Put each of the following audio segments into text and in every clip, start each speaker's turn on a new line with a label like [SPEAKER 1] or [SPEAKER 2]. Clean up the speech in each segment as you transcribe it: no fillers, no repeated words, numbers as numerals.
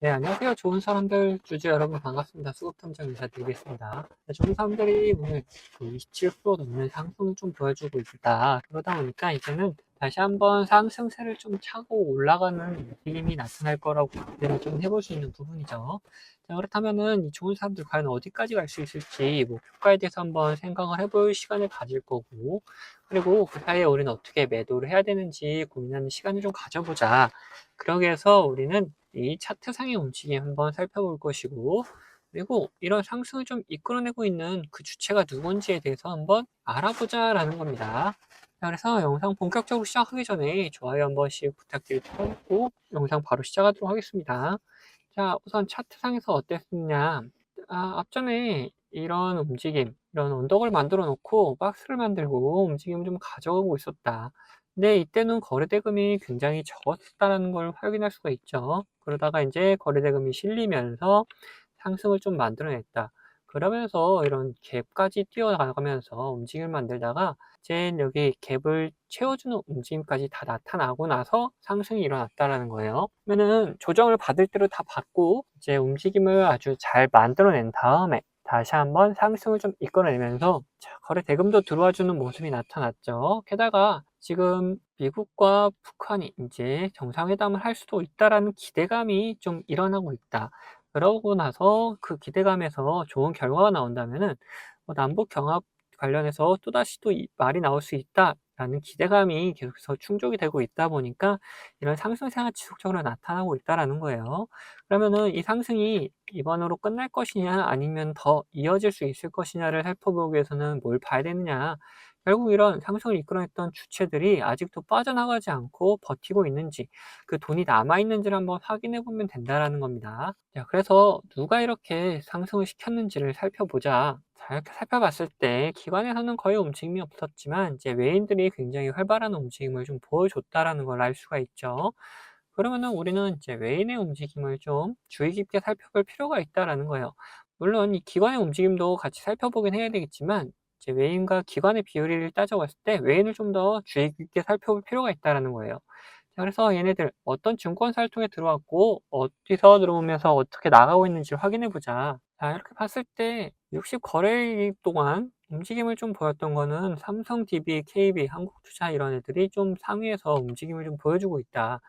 [SPEAKER 1] 네, 안녕하세요. 좋은 사람들 주주 여러분 반갑습니다. 수급탐정 인사드리겠습니다. 네, 좋은 사람들이 오늘 27% 넘는 상승을 좀 보여주고 있다. 그러다 보니까 이제는 다시 한번 상승세를 좀 차고 올라가는 움직임이 나타날 거라고 기대를 좀 해볼 수 있는 부분이죠. 자, 그렇다면은 이 좋은 사람들 과연 어디까지 갈 수 있을지 목표가에 대해서 한번 생각을 해볼 시간을 가질 거고, 그리고 그 사이에 우리는 어떻게 매도를 해야 되는지 고민하는 시간을 좀 가져보자. 그러기 위해서 우리는 이 차트상의 움직임 한번 살펴볼 것이고, 그리고 이런 상승을 좀 이끌어내고 있는 그 주체가 누군지에 대해서 한번 알아보자라는 겁니다. 자, 그래서 영상 본격적으로 시작하기 전에 좋아요 한 번씩 부탁드리고 영상 바로 시작하도록 하겠습니다. 자, 우선 차트상에서 어땠느냐. 앞전에 이런 움직임, 이런 언덕을 만들어 놓고 박스를 만들고 움직임을 좀 가져가고 있었다. 근데 이때는 거래대금이 굉장히 적었다는 걸 확인할 수가 있죠. 그러다가 이제 거래대금이 실리면서 상승을 좀 만들어냈다. 그러면서 이런 갭까지 뛰어나가면서 움직임을 만들다가 이제 여기 갭을 채워주는 움직임까지 다 나타나고 나서 상승이 일어났다라는 거예요. 그러면은 조정을 받을 대로 다 받고 이제 움직임을 아주 잘 만들어낸 다음에 다시 한번 상승을 좀 이끌어내면서 거래 대금도 들어와주는 모습이 나타났죠. 게다가 지금 미국과 북한이 이제 정상회담을 할 수도 있다라는 기대감이 좀 일어나고 있다. 그러고 나서 그 기대감에서 좋은 결과가 나온다면은 남북 경합 관련해서 또다시 또 말이 나올 수 있다라는 기대감이 계속해서 충족이 되고 있다 보니까 이런 상승세가 지속적으로 나타나고 있다라는 거예요. 그러면은 이 상승이 이번으로 끝날 것이냐 아니면 더 이어질 수 있을 것이냐를 살펴보기 위해서는 뭘 봐야 되느냐. 결국 이런 상승을 이끌어냈던 주체들이 아직도 빠져나가지 않고 버티고 있는지, 그 돈이 남아있는지를 한번 확인해 보면 된다라는 겁니다. 자, 그래서 누가 이렇게 상승을 시켰는지를 살펴보자. 자, 이렇게 살펴봤을 때 기관에서는 거의 움직임이 없었지만 이제 외인들이 굉장히 활발한 움직임을 좀 보여줬다라는 걸 알 수가 있죠. 그러면은 우리는 이제 외인의 움직임을 좀 주의 깊게 살펴볼 필요가 있다라는 거예요. 물론 이 기관의 움직임도 같이 살펴보긴 해야 되겠지만 이제 외인과 기관의 비율을 따져봤을 때 외인을 좀 더 주의 깊게 살펴볼 필요가 있다라는 거예요. 자, 그래서 얘네들 어떤 증권사를 통해 들어왔고 어디서 들어오면서 어떻게 나가고 있는지 확인해 보자. 자, 이렇게 봤을 때 60 거래일 동안 움직임을 좀 보였던 거는 삼성 DB, KB, 한국투자 이런 애들이 좀 상위에서 움직임을 좀 보여주고 있다.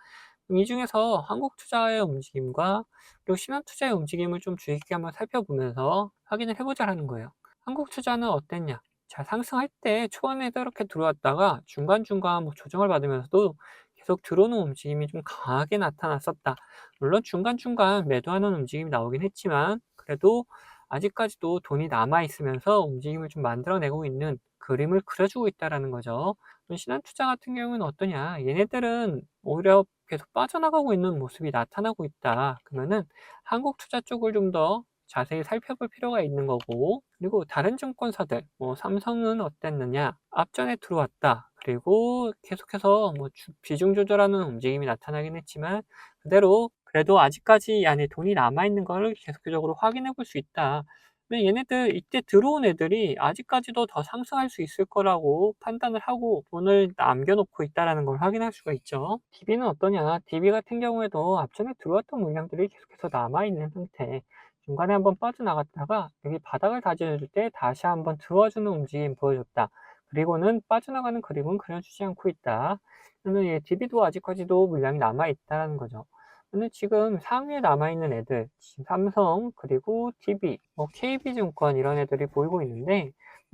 [SPEAKER 1] 이 중에서 한국투자의 움직임과 그리고 신한투자의 움직임을 좀 주의 깊게 한번 살펴보면서 확인을 해보자라는 거예요. 한국투자는 어땠냐? 자, 상승할 때 초반에도 이렇게 들어왔다가 중간중간 뭐 조정을 받으면서도 계속 들어오는 움직임이 좀 강하게 나타났었다. 물론 중간중간 매도하는 움직임이 나오긴 했지만 그래도 아직까지도 돈이 남아있으면서 움직임을 좀 만들어내고 있는 그림을 그려주고 있다라는 거죠. 신한투자 같은 경우는 어떠냐? 얘네들은 오히려 계속 빠져나가고 있는 모습이 나타나고 있다. 그러면은 한국투자 쪽을 좀 더 자세히 살펴볼 필요가 있는 거고, 그리고 다른 증권사들, 뭐 삼성은 어땠느냐? 앞전에 들어왔다. 그리고 계속해서 뭐 비중 조절하는 움직임이 나타나긴 했지만 그대로 그래도 아직까지 이 안에 돈이 남아 있는 걸 계속적으로 확인해 볼 수 있다. 근데 얘네들 이때 들어온 애들이 아직까지도 더 상승할 수 있을 거라고 판단을 하고 돈을 남겨놓고 있다라는 걸 확인할 수가 있죠. DB는 어떠냐? DB 같은 경우에도 앞전에 들어왔던 물량들이 계속해서 남아있는 상태. 중간에 한번 빠져나갔다가 여기 바닥을 다져줄 때 다시 한번 들어와주는 움직임 보여줬다. 그리고는 빠져나가는 그림은 그려주지 않고 있다. 그러면 DB도 아직까지도 물량이 남아있다는 거죠. 근데 지금 상위에 남아있는 애들, 지금 삼성, 그리고 DB, 뭐 KB증권 이런 애들이 보이고 있는데,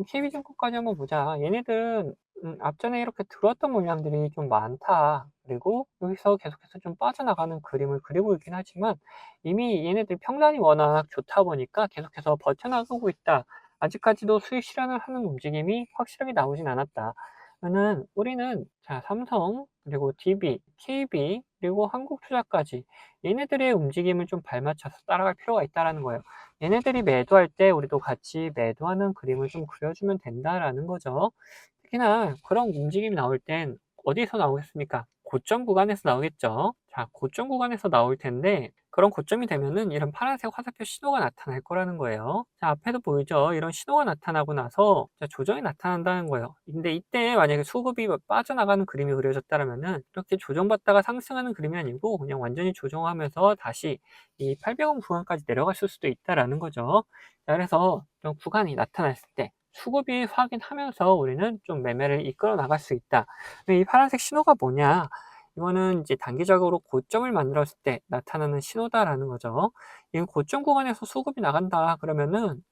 [SPEAKER 1] KB증권까지 한번 보자. 얘네들은 앞전에 이렇게 들어왔던 물량들이 좀 많다. 그리고 여기서 계속해서 좀 빠져나가는 그림을 그리고 있긴 하지만 이미 얘네들 평단이 워낙 좋다 보니까 계속해서 버텨나가고 있다. 아직까지도 수익 실현을 하는 움직임이 확실하게 나오진 않았다. 그러면 우리는 자, 삼성, 그리고 DB, KB, 그리고 한국투자까지 얘네들의 움직임을 좀 발맞춰서 따라갈 필요가 있다는 거예요. 얘네들이 매도할 때 우리도 같이 매도하는 그림을 좀 그려주면 된다라는 거죠. 특히나 그런 움직임이 나올 땐 어디서 나오겠습니까? 고점 구간에서 나오겠죠. 자, 고점 구간에서 나올 텐데 그런 고점이 되면은 이런 파란색 화살표 신호가 나타날 거라는 거예요. 자, 앞에도 보이죠? 이런 신호가 나타나고 나서 자, 조정이 나타난다는 거예요. 근데 이때 만약에 수급이 빠져나가는 그림이 그려졌다면은 이렇게 조정받다가 상승하는 그림이 아니고 그냥 완전히 조정하면서 다시 이 800원 구간까지 내려갔을 수도 있다라는 거죠. 자, 그래서 이런 구간이 나타났을 때 수급이 확인하면서 우리는 좀 매매를 이끌어 나갈 수 있다. 이 파란색 신호가 뭐냐? 이거는 이제 단기적으로 고점을 만들었을 때 나타나는 신호다라는 거죠. 이 고점 구간에서 수급이 나간다 그러면은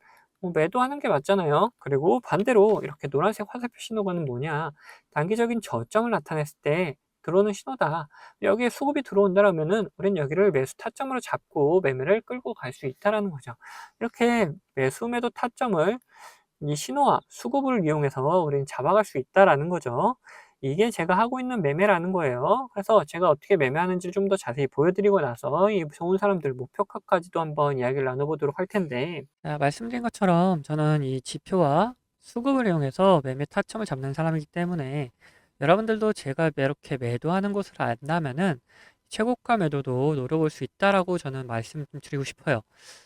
[SPEAKER 1] 뭐 매도하는 게 맞잖아요. 그리고 반대로 이렇게 노란색 화살표 신호가는 뭐냐? 단기적인 저점을 나타냈을 때 들어오는 신호다. 여기에 수급이 들어온다라면은 우린 여기를 매수 타점으로 잡고 매매를 끌고 갈 수 있다라는 거죠. 이렇게 매수 매도 타점을 이 신호와 수급을 이용해서 우리는 잡아갈 수 있다라는 거죠. 이게 제가 하고 있는 매매라는 거예요. 그래서 제가 어떻게 매매하는지 좀 더 자세히 보여드리고 나서 이 좋은 사람들 목표가까지도 한번 이야기를 나눠보도록 할 텐데, 자, 말씀드린 것처럼 저는 이 지표와 수급을 이용해서 매매 타점을 잡는 사람이기 때문에 여러분들도 제가 이렇게 매도하는 것을 안다면은 최고가 매도도 노려볼 수 있다라고 저는 말씀 좀 드리고 싶어요.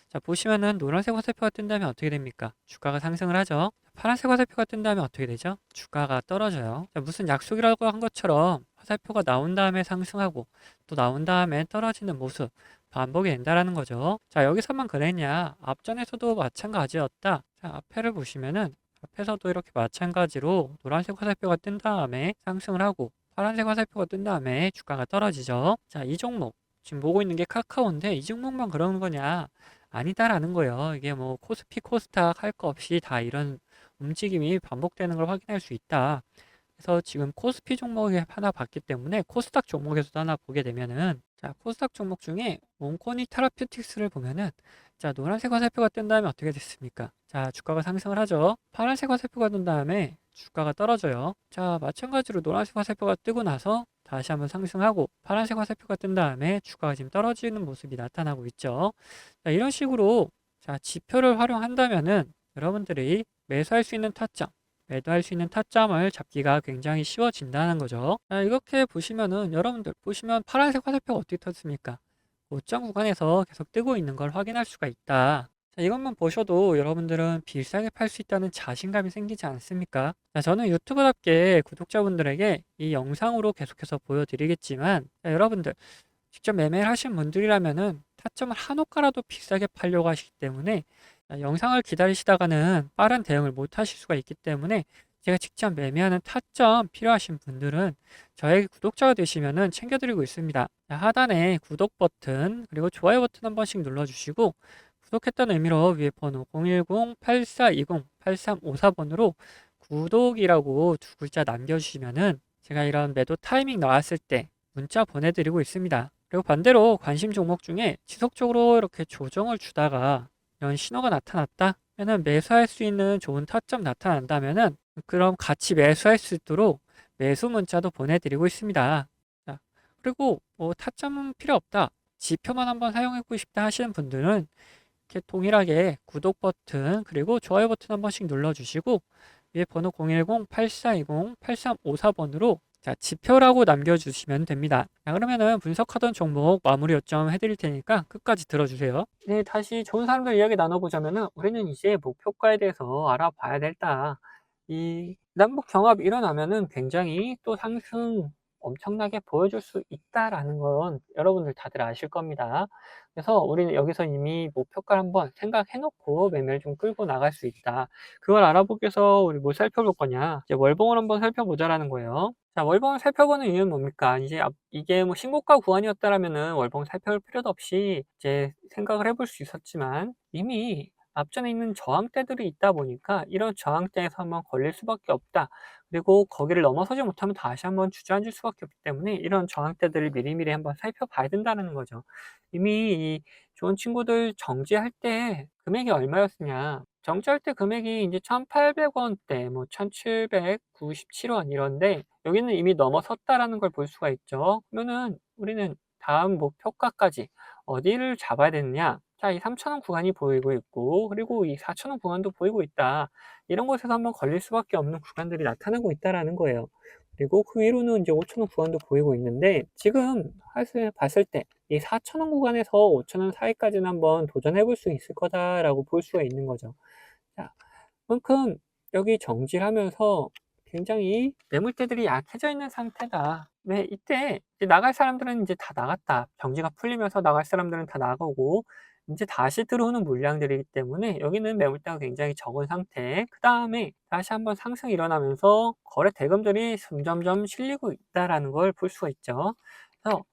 [SPEAKER 1] 자, 보시면은 노란색 화살표가 뜬다면 어떻게 됩니까? 주가가 상승을 하죠. 파란색 화살표가 뜬다면 어떻게 되죠? 주가가 떨어져요. 자, 무슨 약속이라고 한 것처럼 화살표가 나온 다음에 상승하고 또 나온 다음에 떨어지는 모습 반복이 된다라는 거죠. 자, 여기서만 그랬냐? 앞전에서도 마찬가지였다. 자, 앞에를 보시면은 앞에서도 이렇게 마찬가지로 노란색 화살표가 뜬 다음에 상승을 하고 파란색 화살표가 뜬 다음에 주가가 떨어지죠. 자, 이 종목 지금 보고 있는 게 카카오인데 이 종목만 그러는 거냐? 아니다라는 거예요. 이게 뭐 코스피, 코스닥 할 거 없이 다 이런 움직임이 반복되는 걸 확인할 수 있다. 그래서 지금 코스피 종목이 하나 봤기 때문에 코스닥 종목에서도 하나 보게 되면은 자, 코스닥 종목 중에 온코니 테라퓨틱스를 보면은 자, 노란색 화살표가 뜬 다음에 어떻게 됐습니까? 자, 주가가 상승을 하죠. 파란색 화살표가 뜬 다음에 주가가 떨어져요. 자, 마찬가지로 노란색 화살표가 뜨고 나서 다시 한번 상승하고 파란색 화살표가 뜬 다음에 주가가 지금 떨어지는 모습이 나타나고 있죠. 자, 이런 식으로 자, 지표를 활용한다면은 여러분들이 매수할 수 있는 타점, 매도할 수 있는 타점을 잡기가 굉장히 쉬워진다는 거죠. 자, 이렇게 보시면은 여러분들 보시면 파란색 화살표가 어떻게 떴습니까? 고점 구간에서 계속 뜨고 있는 걸 확인할 수가 있다. 자, 이것만 보셔도 여러분들은 비싸게 팔 수 있다는 자신감이 생기지 않습니까? 자, 저는 유튜브답게 구독자분들에게 이 영상으로 계속해서 보여드리겠지만 자, 여러분들 직접 매매를 하신 분들이라면은 타점을 한 호가라도 비싸게 팔려고 하시기 때문에 영상을 기다리시다가는 빠른 대응을 못 하실 수가 있기 때문에 제가 직접 매매하는 타점 필요하신 분들은 저에게 구독자가 되시면은 챙겨드리고 있습니다. 자, 하단에 구독 버튼 그리고 좋아요 버튼 한 번씩 눌러주시고 구독했다는 의미로 위에 번호 010-8420-8354번으로 구독이라고 두 글자 남겨주시면은 제가 이런 매도 타이밍 나왔을 때 문자 보내드리고 있습니다. 그리고 반대로 관심 종목 중에 지속적으로 이렇게 조정을 주다가 이런 신호가 나타났다 면 매수할 수 있는 좋은 타점 나타난다면은 그럼 같이 매수할 수 있도록 매수 문자도 보내드리고 있습니다. 자, 그리고 뭐 타점은 필요 없다. 지표만 한번 사용하고 싶다 하시는 분들은 이렇게 동일하게 구독 버튼 그리고 좋아요 버튼 한 번씩 눌러주시고 위에 번호 010-8420-8354번으로 자, 지표라고 남겨주시면 됩니다. 자, 그러면은 분석하던 종목 마무리 요점 해드릴 테니까 끝까지 들어주세요. 네, 다시 좋은 사람들 이야기 나눠보자면은 우리는 이제 목표가에 대해서 알아봐야 된다. 이 남북 경합 일어나면은 굉장히 또 상승 엄청나게 보여줄 수 있다라는 건 여러분들 다들 아실 겁니다. 그래서 우리는 여기서 이미 목표가를 한번 생각해 놓고 매매를 좀 끌고 나갈 수 있다. 그걸 알아보기 위해서 우리 뭘 살펴볼 거냐? 이제 월봉을 한번 살펴보자라는 거예요. 자, 월봉을 살펴보는 이유는 뭡니까? 이제 이게 뭐 신고가 구간이었다라면은 월봉 살펴볼 필요도 없이 이제 생각을 해볼 수 있었지만 이미 앞전에 있는 저항대들이 있다 보니까 이런 저항대에서 한번 걸릴 수밖에 없다. 그리고 거기를 넘어서지 못하면 다시 한번 주저앉을 수밖에 없기 때문에 이런 저항대들을 미리미리 한번 살펴봐야 된다는 거죠. 이미 이 좋은 친구들 정지할 때 금액이 얼마였으냐? 정지할 때 금액이 이제 1,800원대, 뭐 1,797원 이런데 여기는 이미 넘어섰다라는 걸 볼 수가 있죠. 그러면은 우리는 다음 목표가까지 어디를 잡아야 되느냐? 자, 이 3,000원 구간이 보이고 있고, 그리고 이 4,000원 구간도 보이고 있다. 이런 곳에서 한번 걸릴 수밖에 없는 구간들이 나타나고 있다라는 거예요. 그리고 그 위로는 이제 5,000원 구간도 보이고 있는데 지금 사실 봤을 때 이 4,000원 구간에서 5,000원 사이까지는 한번 도전해 볼 수 있을 거다라고 볼 수가 있는 거죠. 자, 그만큼 여기 정지하면서 굉장히 매물대들이 약해져 있는 상태다. 왜 이때 이제 나갈 사람들은 이제 다 나갔다. 정지가 풀리면서 나갈 사람들은 다 나가고 이제 다시 들어오는 물량들이기 때문에 여기는 매물대가 굉장히 적은 상태. 그 다음에 다시 한번 상승이 일어나면서 거래 대금들이 점점점 실리고 있다라는 걸 볼 수가 있죠. 그래서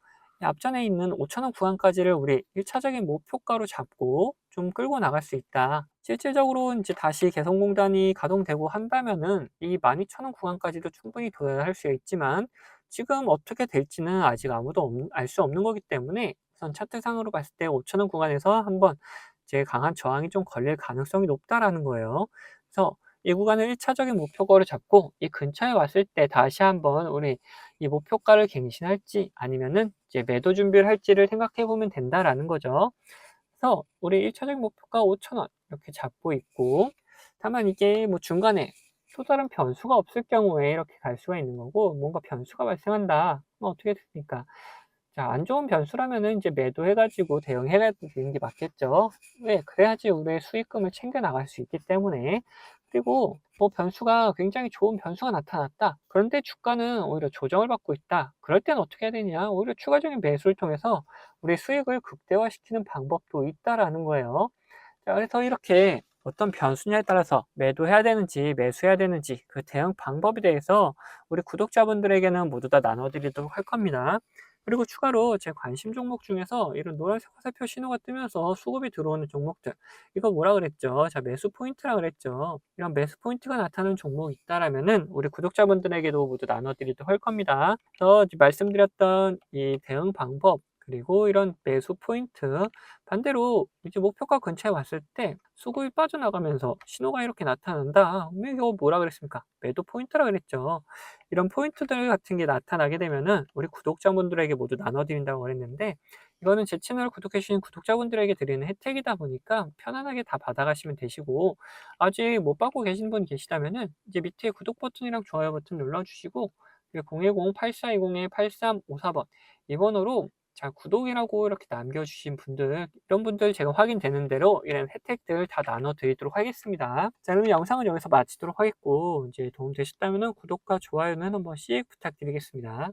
[SPEAKER 1] 이 앞전에 있는 5,000원 구간까지를 우리 1차적인 목표가로 잡고 좀 끌고 나갈 수 있다. 실질적으로 이제 다시 개성공단이 가동되고 한다면은 이 12,000원 구간까지도 충분히 도달할 수 있지만 지금 어떻게 될지는 아직 아무도 알 수 없는 거기 때문에 우선 차트상으로 봤을 때 5,000원 구간에서 한번 이제 강한 저항이 좀 걸릴 가능성이 높다라는 거예요. 그래서 이 구간을 1차적인 목표가로 잡고 이 근처에 왔을 때 다시 한번 우리 이 목표가를 갱신할지 아니면은 이제 매도 준비를 할지를 생각해 보면 된다라는 거죠. 그래서 우리 1차적인 목표가 5,000원 이렇게 잡고 있고, 다만 이게 뭐 중간에 또 다른 변수가 없을 경우에 이렇게 갈 수가 있는 거고, 뭔가 변수가 발생한다. 그럼 어떻게 됩니까? 자, 안 좋은 변수라면은 이제 매도해 가지고 대응해야 되는 게 맞겠죠. 왜? 그래야지 우리의 수익금을 챙겨 나갈 수 있기 때문에. 그리고 뭐 변수가 굉장히 좋은 변수가 나타났다. 그런데 주가는 오히려 조정을 받고 있다. 그럴 때는 어떻게 해야 되냐? 오히려 추가적인 매수를 통해서 우리 수익을 극대화시키는 방법도 있다라는 거예요. 자, 그래서 이렇게 어떤 변수냐에 따라서 매도해야 되는지 매수해야 되는지 그 대응 방법에 대해서 우리 구독자분들에게는 모두 다 나눠드리도록 할 겁니다. 그리고 추가로 제 관심 종목 중에서 이런 노란색 화살표 신호가 뜨면서 수급이 들어오는 종목들, 이거 뭐라 그랬죠? 자, 매수 포인트라 그랬죠. 이런 매수 포인트가 나타나는 종목이 있다라면은 우리 구독자분들에게도 모두 나눠드리도록 할 겁니다. 그래서 말씀드렸던 이 대응 방법, 그리고 이런 매수 포인트, 반대로 이제 목표가 근처에 왔을 때 수급이 빠져나가면서 신호가 이렇게 나타난다. 이거 뭐라 그랬습니까? 매도 포인트라 그랬죠. 이런 포인트들 같은 게 나타나게 되면은 우리 구독자분들에게 모두 나눠드린다고 그랬는데, 이거는 제 채널을 구독해 주신 구독자분들에게 드리는 혜택이다 보니까 편안하게 다 받아가시면 되시고, 아직 못 받고 계신 분 계시다면은 이제 밑에 구독 버튼이랑 좋아요 버튼 눌러주시고, 010-8420-8354번 이 번호로 자, 구독이라고 이렇게 남겨주신 분들, 이런 분들 제가 확인되는 대로 이런 혜택들 다 나눠드리도록 하겠습니다. 자, 그럼 영상은 여기서 마치도록 하겠고, 이제 도움 되셨다면 구독과 좋아요는 한 번씩 부탁드리겠습니다.